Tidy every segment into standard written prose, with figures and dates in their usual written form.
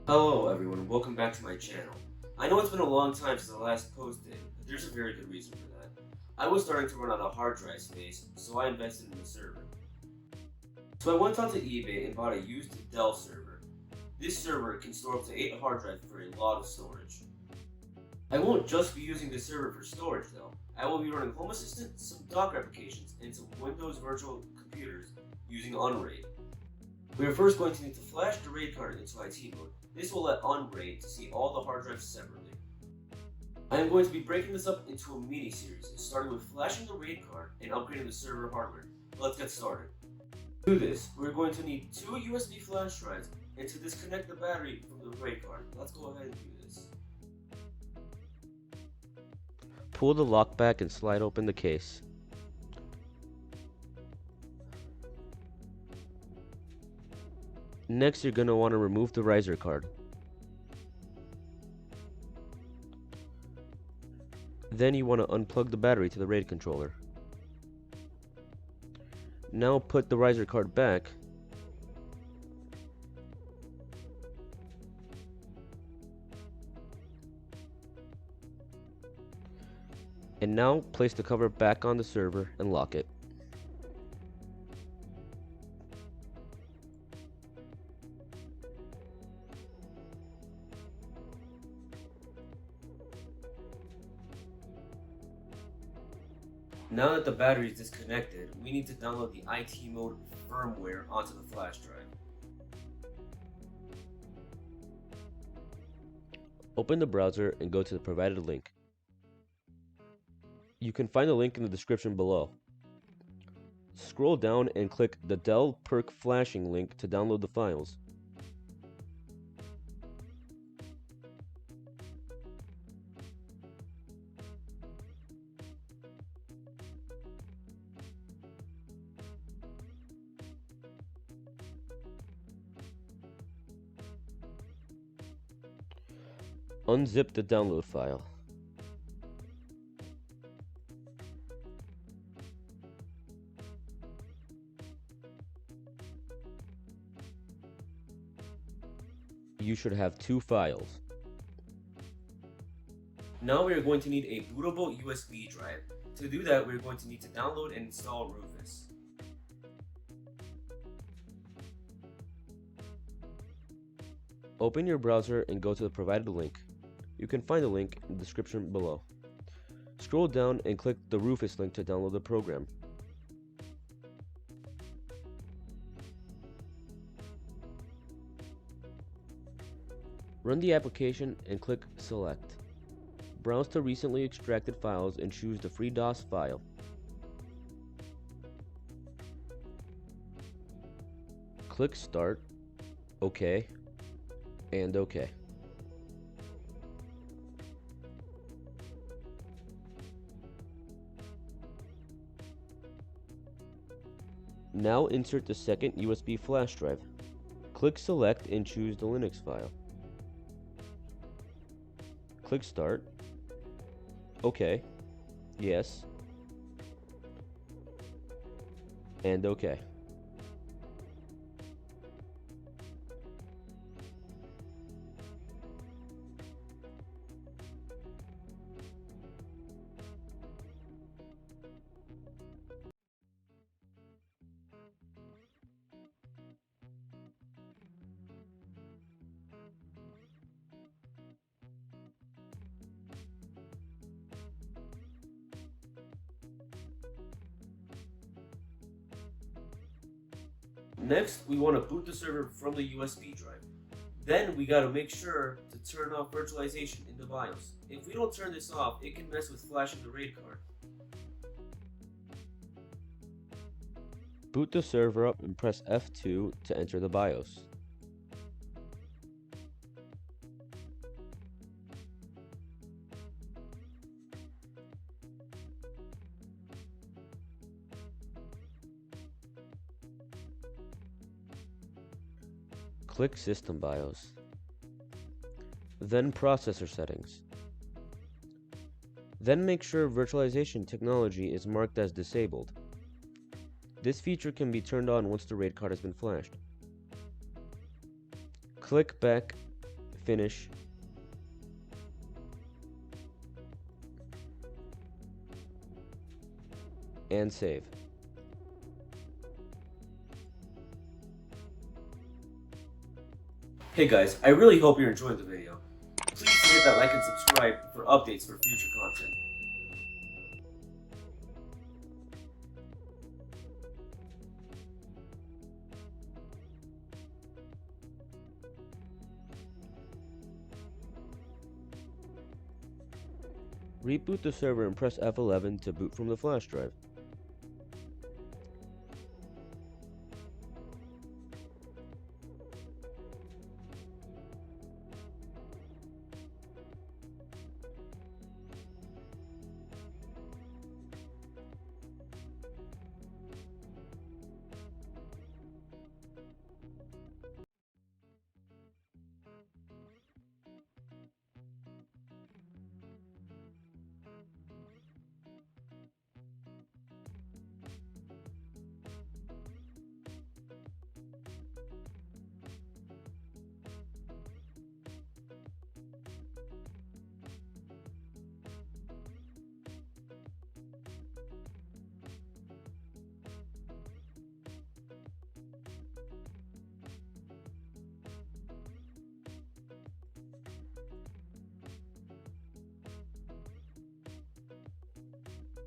Hello everyone, welcome back to my channel. I know it's been a long time since I last posted, but there's a very good reason for that. I was starting to run out of hard drive space, so I invested in a server. So I went onto eBay and bought a used Dell server. This server can store up to 8 hard drives for a lot of storage. I won't just be using this server for storage though. I will be running Home Assistant, some Docker applications, and some Windows virtual computers using Unraid. We are first going to need to flash the RAID card into IT mode. This will let unraid to see all the hard drives separately. I am going to be breaking this up into a mini series, starting with flashing the RAID card and upgrading the server hardware. Let's get started. To do this, we're going to need 2 USB flash drives and to disconnect the battery from the RAID card. Let's go ahead and do this. Pull the lock back and slide open the case. Next, you're going to want to remove the riser card. Then you want to unplug the battery to the RAID controller. Now put the riser card back. And now place the cover back on the server and lock it. Now that the battery is disconnected, we need to download the IT mode firmware onto the flash drive. Open the browser and go to the provided link. You can find the link in the description below. Scroll down and click the Dell Perk flashing link to download the files. Unzip the download file. You should have 2 files. Now we are going to need a bootable USB drive. To do that, we are going to need to download and install Rufus. Open your browser and go to the provided link. You can find the link in the description below. Scroll down and click the Rufus link to download the program. Run the application and click Select. Browse to recently extracted files and choose the free.dos file. Click Start, OK, and OK. Now insert the second USB flash drive. Click Select and choose the Linux file. Click Start, OK, yes, and OK. Next, we want to boot the server from the USB drive. Then we got to make sure to turn off virtualization in the BIOS. If we don't turn this off, it can mess with flashing the RAID card. Boot the server up and press F2 to enter the BIOS. Click System BIOS. Then Processor Settings. Then make sure virtualization technology is marked as disabled. This feature can be turned on once the RAID card has been flashed. Click back finish, and save. Hey guys, I really hope you're enjoying the video. Please hit that like and subscribe for updates for future content. Reboot the server and press F11 to boot from the flash drive.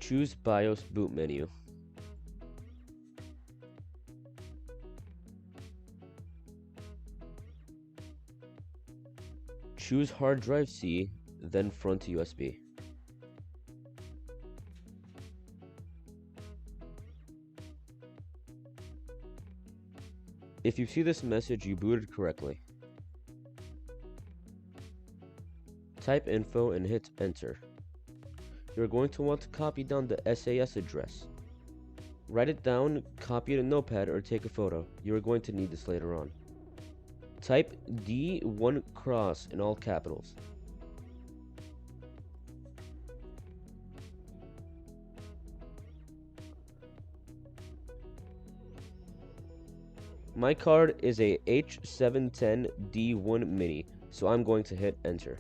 Choose BIOS boot menu. Choose hard drive C, then front USB. If you see this message, you booted correctly. Type info and hit enter. You're going to want to copy down the SAS address. Write it down, copy it in Notepad, or take a photo. You are going to need this later on. Type D1 cross in all capitals. My card is a H710 D1 Mini, so I'm going to hit enter.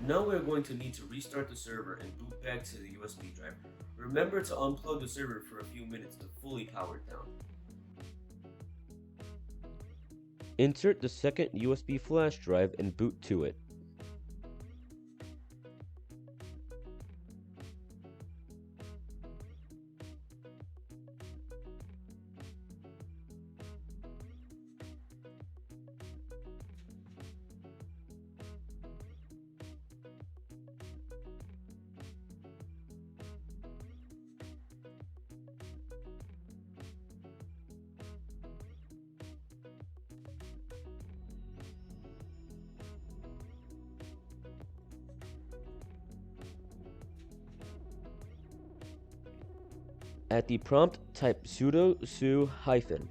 Now we're going to need to restart the server and boot back to the USB drive. Remember to unplug the server for a few minutes to fully power it down. Insert the second USB flash drive and boot to it. At the prompt, type sudo su hyphen.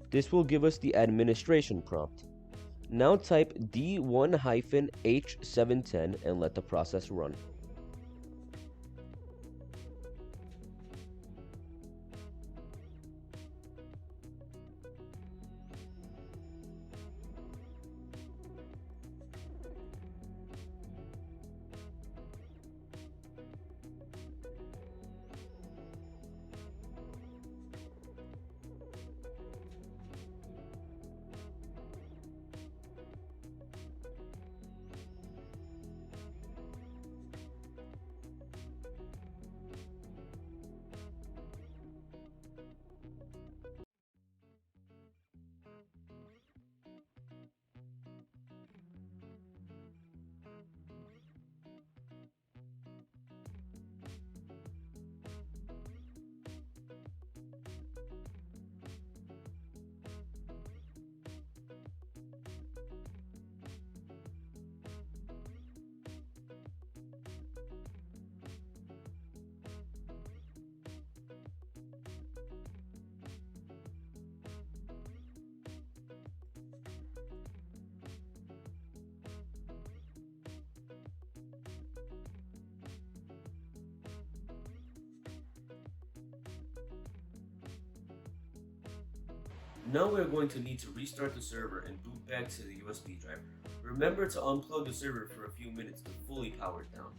This will give us the administration prompt. Now type D1 hyphen H710 and let the process run. Now we are going to need to restart the server and boot back to the USB drive. Remember to unplug the server for a few minutes to fully power it down.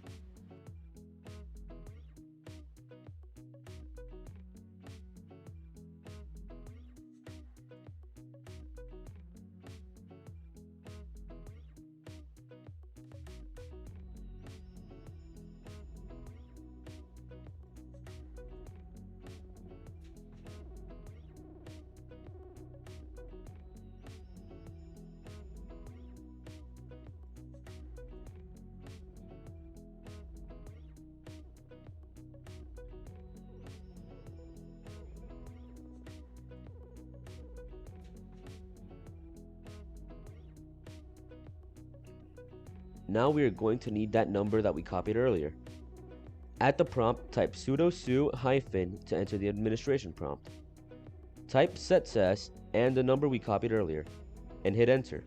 Now we are going to need that number that we copied earlier. At the prompt, type sudo su - to enter the administration prompt. Type set SAS and the number we copied earlier, and hit enter.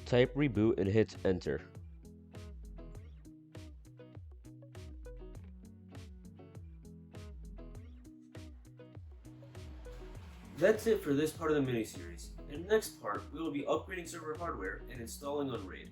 Type reboot and hit enter. That's it for this part of the mini-series. In the next part, we will be upgrading server hardware and installing Unraid.